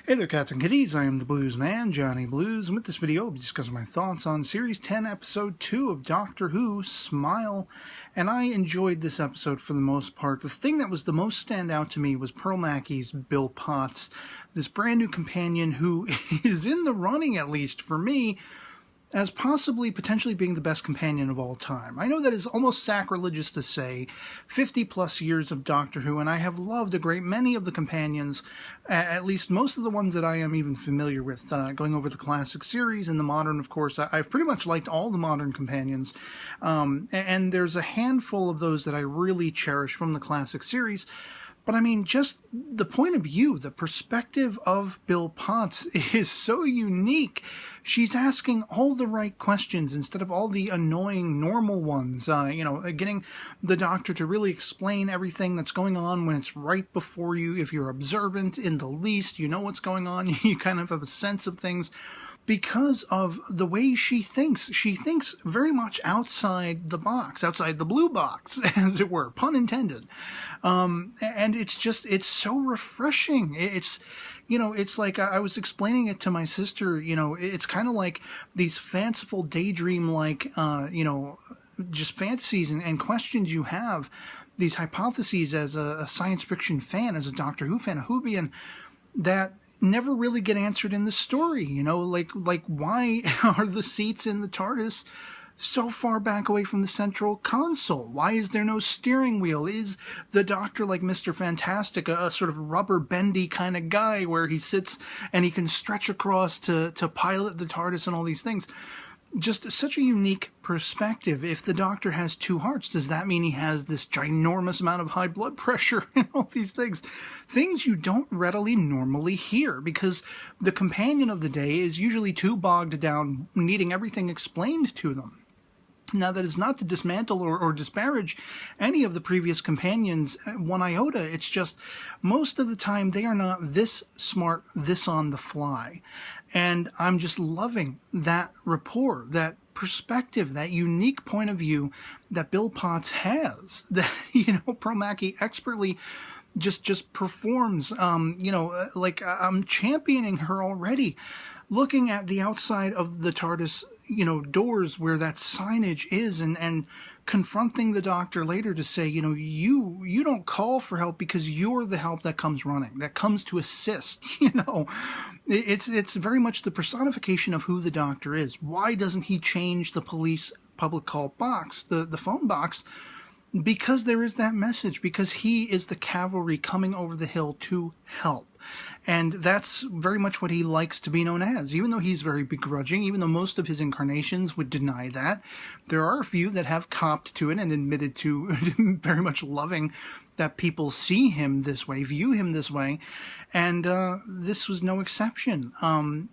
Hey there, cats and kitties. I am the Blues Man, Johnny Blues, and with this video, I'll be discussing my thoughts on Series 10, Episode 2 of Doctor Who, Smile. And I enjoyed this episode for the most part. The thing that was the most standout to me was Pearl Mackie's Bill Potts, this brand new companion who is in the running, at least for me, as possibly potentially being the best companion of all time. I know that is almost sacrilegious to say, 50 plus years of Doctor Who, and I have loved a great many of the companions, at least most of the ones that I am even familiar with, going over the classic series and the modern, of course. I've pretty much liked all the modern companions, and there's a handful of those that I really cherish from the classic series. But I mean, just the point of view, the perspective of Bill Potts is so unique. She's asking all the right questions instead of all the annoying normal ones. Getting the Doctor to really explain everything that's going on when it's right before you. If you're observant in the least, you know what's going on. You kind of have a sense of things. Because of the way she thinks. She thinks very much outside the box, outside the blue box, as it were, pun intended. And it's so refreshing. It's like I was explaining it to my sister, it's kind of like these fanciful daydream-like, just fantasies and questions you have, these hypotheses as a science fiction fan, as a Doctor Who fan, a Whovian, that never really get answered in the story, like why are the seats in the TARDIS so far back away from the central console? Why is there no steering wheel? Is the Doctor like Mr. Fantastic, a sort of rubber bendy kind of guy where he sits and he can stretch across to pilot the TARDIS and all these things? Just such a unique perspective. If the Doctor has two hearts, does that mean he has this ginormous amount of high blood pressure and all these things? Things you don't readily normally hear, because the companion of the day is usually too bogged down, needing everything explained to them. Now, that is not to dismantle or disparage any of the previous companions one iota. It's just most of the time they are not this smart, this on the fly. And I'm just loving that rapport, that perspective, that unique point of view that Bill Potts has, that, Pearl Mackie expertly just performs, like I'm championing her already. Looking at the outside of the TARDIS, doors where that signage is, and confronting the Doctor later to say, you don't call for help because you're the help that comes running, that comes to assist. It's very much the personification of who the Doctor is. Why doesn't he change the police public call box, the phone box? Because there is that message, because he is the cavalry coming over the hill to help. And that's very much what he likes to be known as, even though he's very begrudging, even though most of his incarnations would deny that. There are a few that have copped to it and admitted to very much loving that people see him this way, view him this way, and this was no exception.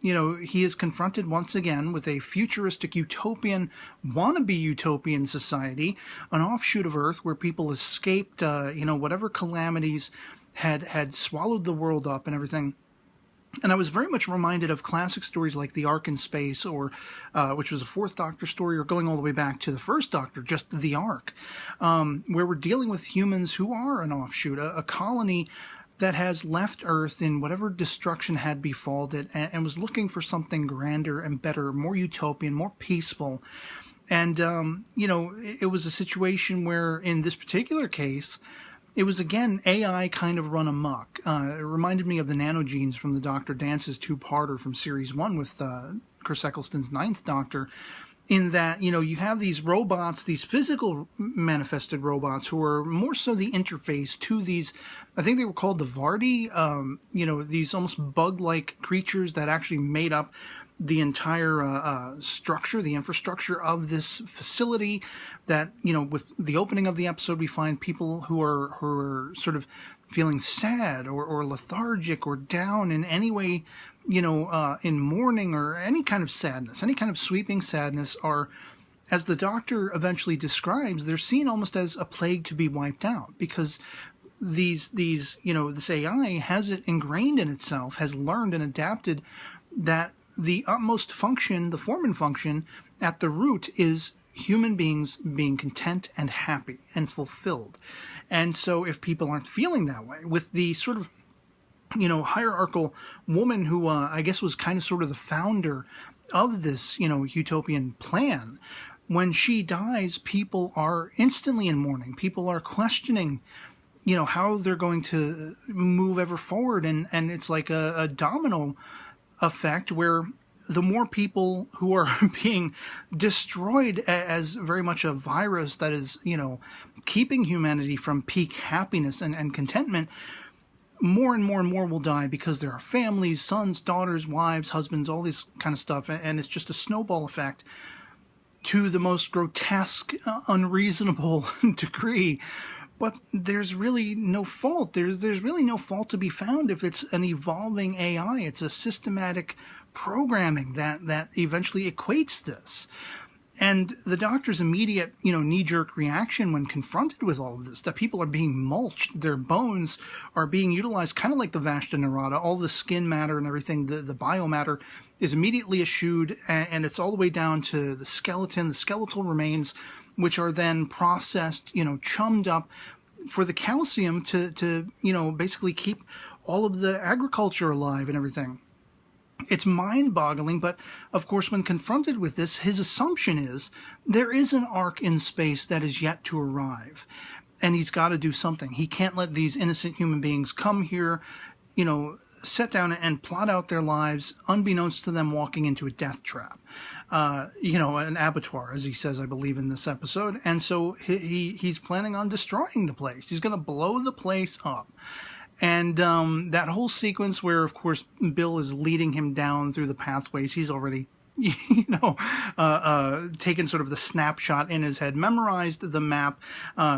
He is confronted once again with a futuristic utopian, wannabe utopian society, an offshoot of Earth where people escaped, whatever calamities had swallowed the world up and everything. And I was very much reminded of classic stories like The Ark in Space, or which was a Fourth Doctor story, or going all the way back to the First Doctor, just The Ark, where we're dealing with humans who are an offshoot, a colony that has left Earth in whatever destruction had befallen it, and was looking for something grander and better, more utopian, more peaceful. And, it was a situation where, in this particular case, it was, again, AI kind of run amok. It reminded me of the nanogenes from the Dr. Dance's two-parter from Series 1 with Chris Eccleston's Ninth Doctor, in that, you have these robots, these physical manifested robots, who are more so the interface to these, I think they were called the Vardy, these almost bug-like creatures that actually made up the entire structure, the infrastructure of this facility. That, with the opening of the episode, we find people who are sort of feeling sad or lethargic or down in any way, in mourning or any kind of sadness, any kind of sweeping sadness, are, as the Doctor eventually describes, they're seen almost as a plague to be wiped out, because this AI has it ingrained in itself, has learned and adapted that the utmost function, the form and function at the root, is human beings being content and happy and fulfilled. And so if people aren't feeling that way, with the sort of hierarchical woman who I guess was kind of sort of the founder of this, utopian plan. When she dies, people are instantly in mourning. People are questioning, how they're going to move ever forward. And it's like a domino effect where the more people who are being destroyed as very much a virus that is, keeping humanity from peak happiness and contentment, more and more and more will die because there are families, sons, daughters, wives, husbands, all this kind of stuff. And it's just a snowball effect to the most grotesque, unreasonable degree. But there's really no fault. There's really no fault to be found if it's an evolving AI. It's a systematic programming that eventually equates this. And the Doctor's immediate, knee-jerk reaction when confronted with all of this, that people are being mulched, their bones are being utilized, kind of like the Vashta Nerada, all the skin matter and everything, the biomatter is immediately eschewed, and it's all the way down to the skeleton, the skeletal remains, which are then processed, chummed up for the calcium to basically keep all of the agriculture alive and everything. It's mind-boggling, but of course when confronted with this, his assumption is there is an arc in space that is yet to arrive, and he's got to do something. He can't let these innocent human beings come here, sit down and plot out their lives, unbeknownst to them walking into a death trap, an abattoir, as he says, I believe, in this episode. And so he's planning on destroying the place. He's going to blow the place up. And that whole sequence where, of course, Bill is leading him down through the pathways, he's already, taken sort of the snapshot in his head, memorized the map,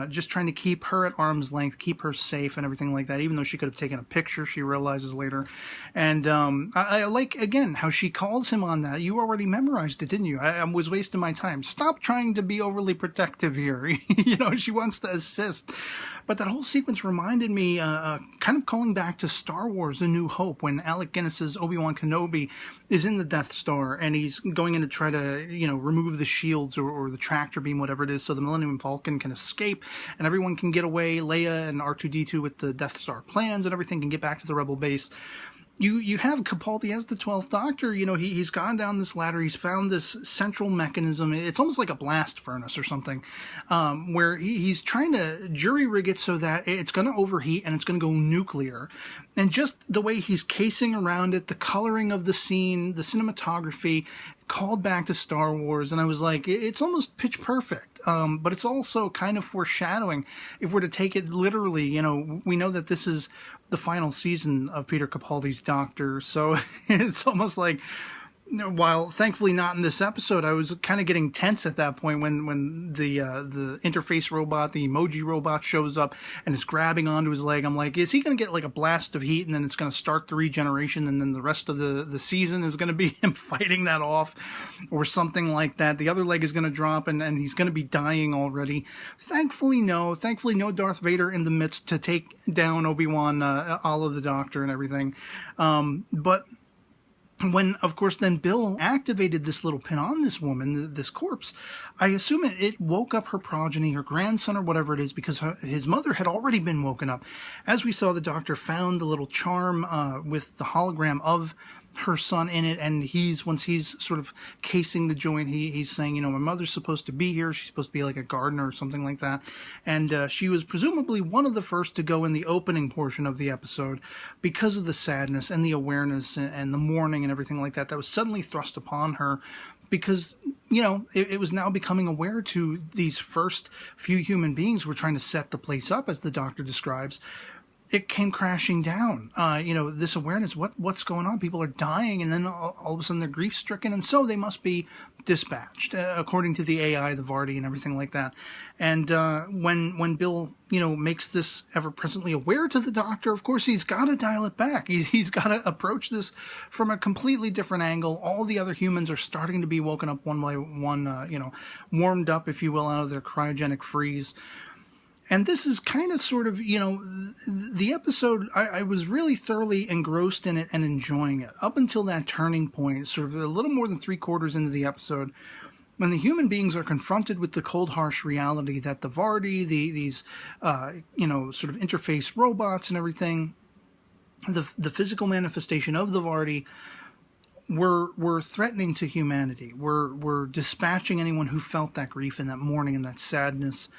just trying to keep her at arm's length, keep her safe and everything like that, even though she could have taken a picture, she realizes later. And I like, again, how she calls him on that. You already memorized it, didn't you? I was wasting my time. Stop trying to be overly protective here. She wants to assist. But that whole sequence reminded me, kind of calling back to Star Wars: A New Hope, when Alec Guinness's Obi-Wan Kenobi is in the Death Star, and he's going in to try to, remove the shields or the tractor beam, whatever it is, so the Millennium Falcon can escape, and everyone can get away, Leia and R2-D2 with the Death Star plans and everything can get back to the Rebel base. You have Capaldi as the 12th Doctor. He's gone down this ladder. He's found this central mechanism. It's almost like a blast furnace or something, where he's trying to jury-rig it so that it's going to overheat and it's going to go nuclear. And just the way he's casing around it, the coloring of the scene, the cinematography, called back to Star Wars. And I was like, it's almost pitch perfect. But it's also kind of foreshadowing. If we're to take it literally, we know that this is the final season of Peter Capaldi's Doctor, so it's almost like, while thankfully not in this episode, I was kind of getting tense at that point when the interface robot, the emoji robot, shows up and is grabbing onto his leg. I'm like, is he going to get like a blast of heat and then it's going to start the regeneration and then the rest of the season is going to be him fighting that off or something like that? The other leg is going to drop and he's going to be dying already. Thankfully no Darth Vader in the midst to take down Obi-Wan, all of the Doctor and everything. But when, of course, then Bill activated this little pin on this woman, this corpse, I assume it woke up her progeny, her grandson or whatever it is, because his mother had already been woken up. As we saw, the Doctor found the little charm with the hologram of her son in it, and once he's sort of casing the joint, he's saying, my mother's supposed to be here, she's supposed to be like a gardener or something like that, and she was presumably one of the first to go in the opening portion of the episode because of the sadness and the awareness and the mourning and everything like that was suddenly thrust upon her, because it was now becoming aware to these first few human beings who were trying to set the place up, as the Doctor describes. It came crashing down. This awareness, what's going on? People are dying, and then all of a sudden they're grief-stricken, and so they must be dispatched, according to the AI, the Vardy, and everything like that. And when Bill, makes this ever-presently aware to the Doctor, of course, he's got to dial it back. He's got to approach this from a completely different angle. All the other humans are starting to be woken up one by one, warmed up, if you will, out of their cryogenic freeze. And this is kind of sort of, the episode, I was really thoroughly engrossed in it and enjoying it up until that turning point, sort of a little more than 3/4 into the episode, when the human beings are confronted with the cold, harsh reality that the Vardy, these sort of interface robots and everything, the physical manifestation of the Vardy were threatening to humanity. Were dispatching anyone who felt that grief and that mourning and that sadness.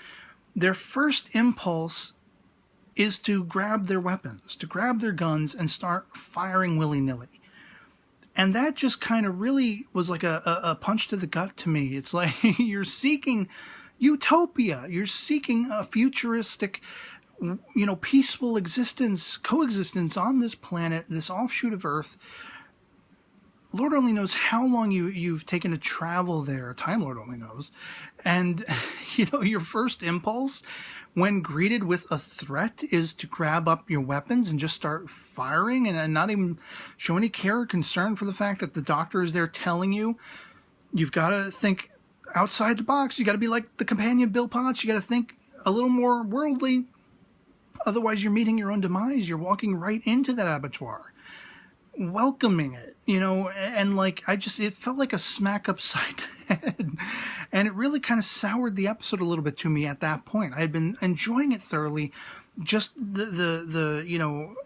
Their first impulse is to grab their weapons, to grab their guns and start firing willy-nilly. And that just kind of really was like a punch to the gut to me. It's like you're seeking utopia. You're seeking a futuristic, peaceful existence, coexistence on this planet, this offshoot of Earth. Lord only knows how long you've taken to travel there. Time Lord only knows. And, your first impulse when greeted with a threat is to grab up your weapons and just start firing and not even show any care or concern for the fact that the doctor is there telling you you've got to think outside the box. You got to be like the companion Bill Potts. You got to think a little more worldly. Otherwise, you're meeting your own demise. You're walking right into that abattoir, welcoming it, and it felt like a smack upside the head. And it really kind of soured the episode a little bit to me at that point. I had been enjoying it thoroughly, just the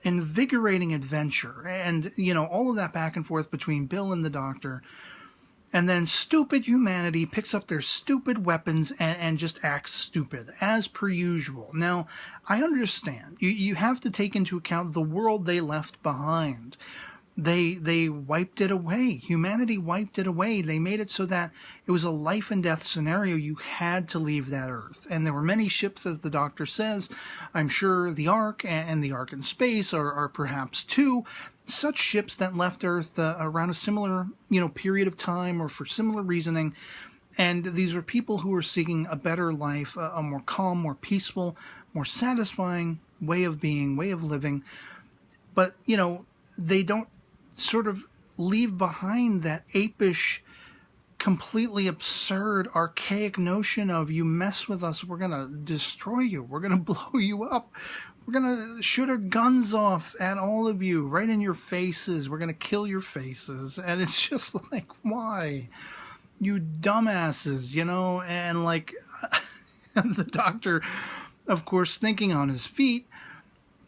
invigorating adventure and, all of that back and forth between Bill and the doctor. And then stupid humanity picks up their stupid weapons and just acts stupid, as per usual. Now, I understand. You have to take into account the world they left behind. They wiped it away. Humanity wiped it away. They made it so that it was a life and death scenario. You had to leave that Earth. And there were many ships, as the doctor says. I'm sure the Ark and the Ark in space are perhaps two such ships that left Earth around a similar, period of time or for similar reasoning. And these were people who were seeking a better life, a more calm, more peaceful, more satisfying way of being, way of living. But, they don't sort of leave behind that apish, completely absurd, archaic notion of you mess with us, we're going to destroy you, we're going to blow you up, we're going to shoot our guns off at all of you, right in your faces, we're going to kill your faces. And it's just like, why? You dumbasses, and the doctor, of course, thinking on his feet.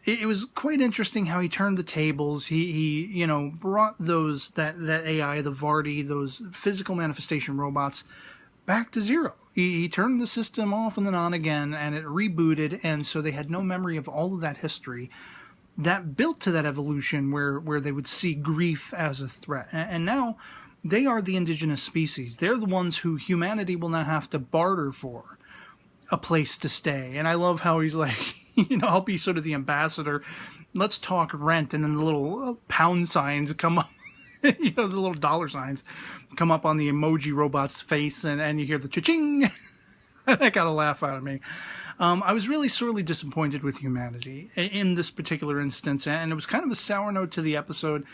It was quite interesting how he turned the tables. He brought that AI, the Vardy, those physical manifestation robots, back to zero. He turned the system off and then on again, and it rebooted, and so they had no memory of all of that history that built to that evolution where they would see grief as a threat. And now they are the indigenous species. They're the ones who humanity will now have to barter for a place to stay. And I love how he's like, I'll be sort of the ambassador. Let's talk rent. And then the little pound signs come up, the little dollar signs come up on the emoji robot's face, and you hear the cha-ching. That got a laugh out of me. I was really sorely disappointed with humanity in this particular instance, and it was kind of a sour note to the episode.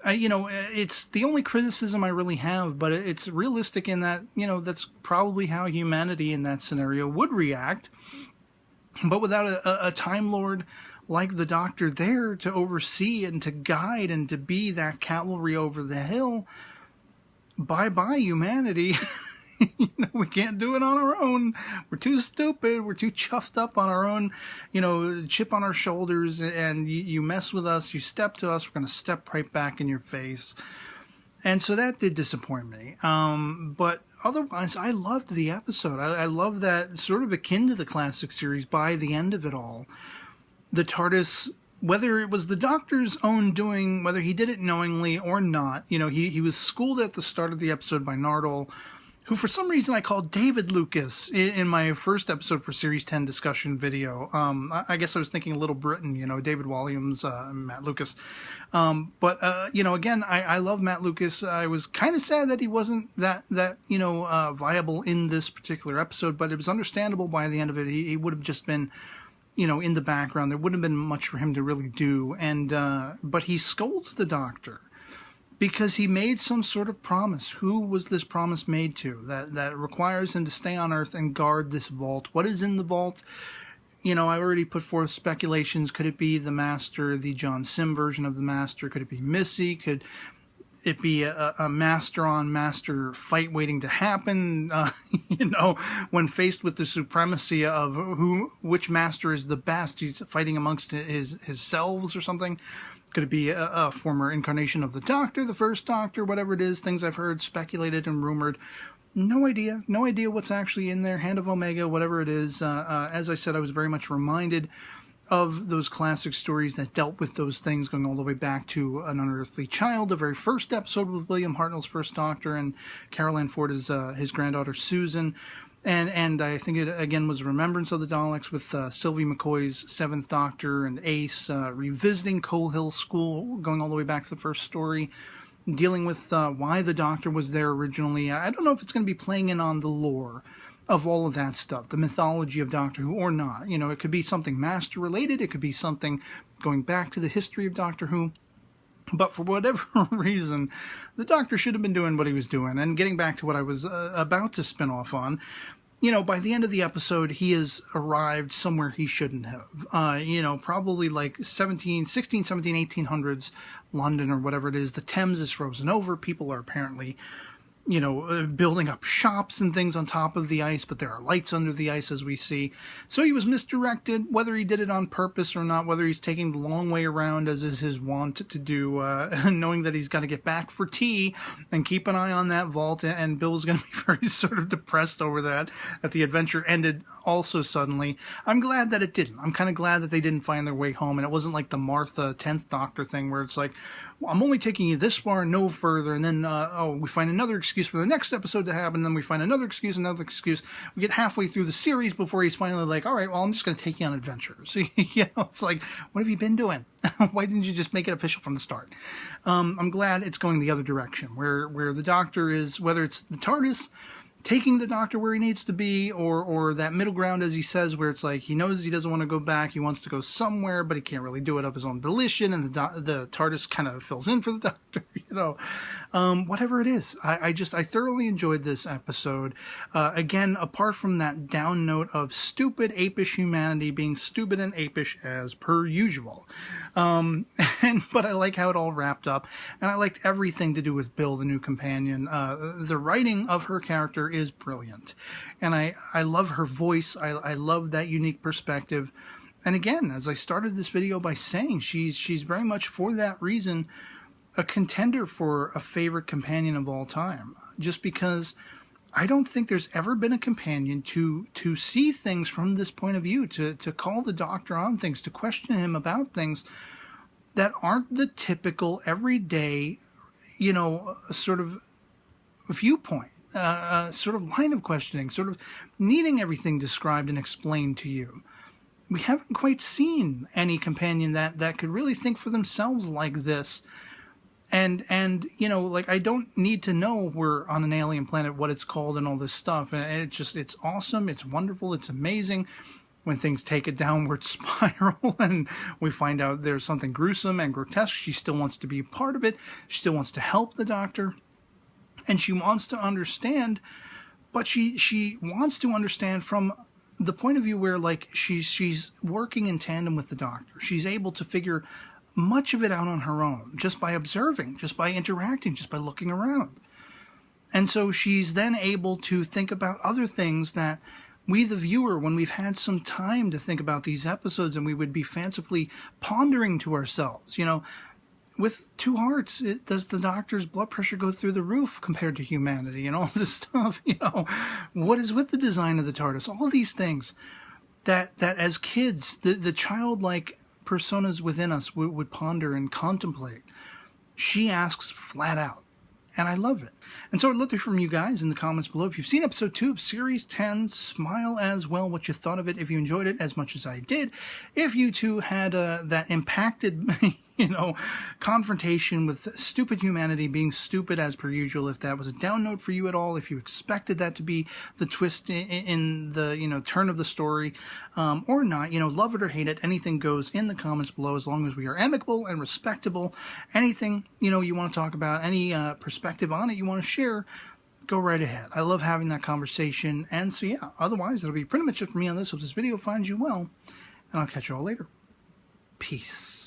It's the only criticism I really have, but it's realistic in that, that's probably how humanity in that scenario would react. But without a Time Lord like the Doctor there to oversee and to guide and to be that cavalry over the hill, bye-bye humanity. We can't do it on our own. We're too stupid. We're too chuffed up on our own, chip on our shoulders. And you mess with us, you step to us, we're going to step right back in your face. And so that did disappoint me. But otherwise, I loved the episode. I love that, sort of akin to the classic series, by the end of it all, the TARDIS, whether it was the Doctor's own doing, whether he did it knowingly or not, he was schooled at the start of the episode by Nardole, who for some reason I called David Lucas in my first episode for Series 10 discussion video. I guess I was thinking Little Britain, David Walliams, Matt Lucas. But again, I love Matt Lucas. I was kind of sad that he wasn't that viable in this particular episode, but it was understandable by the end of it. He would have just been, in the background. There wouldn't have been much for him to really do. But he scolds the Doctor because he made some sort of promise. Who was this promise made to? That requires him to stay on Earth and guard this vault. What is in the vault? I already put forth speculations. Could it be the Master, the John Sim version of the Master? Could it be Missy? Could it be a master-on-master fight waiting to happen? When faced with the supremacy of which Master is the best, he's fighting amongst his selves or something. Could it be a former incarnation of the Doctor, the first Doctor, whatever it is, things I've heard, speculated and rumored. No idea. No idea what's actually in there. Hand of Omega, whatever it is. As I said, I was very much reminded of those classic stories that dealt with those things, going all the way back to An Unearthly Child, the very first episode with William Hartnell's first Doctor, and Carol Ann Ford as his granddaughter Susan. And I think it, again, was Remembrance of the Daleks with Sylvie McCoy's Seventh Doctor and Ace, revisiting Coal Hill School, going all the way back to the first story, dealing with why the Doctor was there originally. I don't know if it's going to be playing in on the lore of all of that stuff, the mythology of Doctor Who or not. You know, it could be something Master related, it could be something going back to the history of Doctor Who. But for whatever reason, the Doctor should have been doing what he was doing. And getting back to what I was about to spin off on, you know, by the end of the episode, he has arrived somewhere he shouldn't have. You know, probably like 16, 17, 1800s London or whatever it is. The Thames is frozen over. People are apparently, you know, building up shops and things on top of the ice, but there are lights under the ice, as we see. So he was misdirected, whether he did it on purpose or not, whether he's taking the long way around, as is his wont to do, knowing that he's got to get back for tea and keep an eye on that vault. And Bill's going to be very sort of depressed over that the adventure ended also suddenly. I'm glad that it didn't. I'm kind of glad that they didn't find their way home, and it wasn't like the Martha 10th Doctor thing where it's like, I'm only taking you this far, no further, and then, we find another excuse for the next episode to happen, and then we find another excuse. We get halfway through the series before he's finally like, all right, well, I'm just going to take you on adventures. You know, it's like, what have you been doing? Why didn't you just make it official from the start? I'm glad it's going the other direction, where the Doctor is, whether it's the TARDIS taking the Doctor where he needs to be, or that middle ground, as he says, where it's like he knows he doesn't want to go back, he wants to go somewhere, but he can't really do it of his own volition, and the TARDIS kind of fills in for the Doctor, you know. Whatever it is, I thoroughly enjoyed this episode. Again, apart from that down note of stupid, apish humanity being stupid and apish as per usual. But I like how it all wrapped up, and I liked everything to do with Bill, the new companion. The writing of her character is brilliant, and I love her voice. I love that unique perspective. And again, as I started this video by saying, she's very much for that reason a contender for a favorite companion of all time, just because I don't think there's ever been a companion to see things from this point of view, to call the Doctor on things, to question him about things that aren't the typical everyday, you know, sort of viewpoint, sort of line of questioning, sort of needing everything described and explained to you. We haven't quite seen any companion that could really think for themselves like this. And you know, like, I don't need to know we're on an alien planet, what it's called, and all this stuff. And it's awesome, it's wonderful, it's amazing when things take a downward spiral and we find out there's something gruesome and grotesque. She still wants to be a part of it. She still wants to help the Doctor. And she wants to understand, but she wants to understand from the point of view where, like, she's working in tandem with the Doctor. She's able to figure much of it out on her own, just by observing, just by interacting, just by looking around. And so she's then able to think about other things that we, the viewer, when we've had some time to think about these episodes and we would be fancifully pondering to ourselves, you know, with two hearts, does the Doctor's blood pressure go through the roof compared to humanity and all this stuff? You know, what is with the design of the TARDIS? All these things that as kids, the childlike personas within us would ponder and contemplate. She asks flat out, and I love it. And so I'd love to hear from you guys in the comments below. If you've seen episode 2 of Series 10, smile as well, what you thought of it, if you enjoyed it as much as I did. If you too had that impacted, you know, confrontation with stupid humanity being stupid as per usual, if that was a down note for you at all, if you expected that to be the twist in the, you know, turn of the story, or not, you know, love it or hate it, anything goes in the comments below, as long as we are amicable and respectable. Anything, you know, you want to talk about, any perspective on it you want to share, go right ahead. I love having that conversation. And so yeah, otherwise it'll be pretty much it for me on this. Hope this video finds you well, and I'll catch you all later. Peace.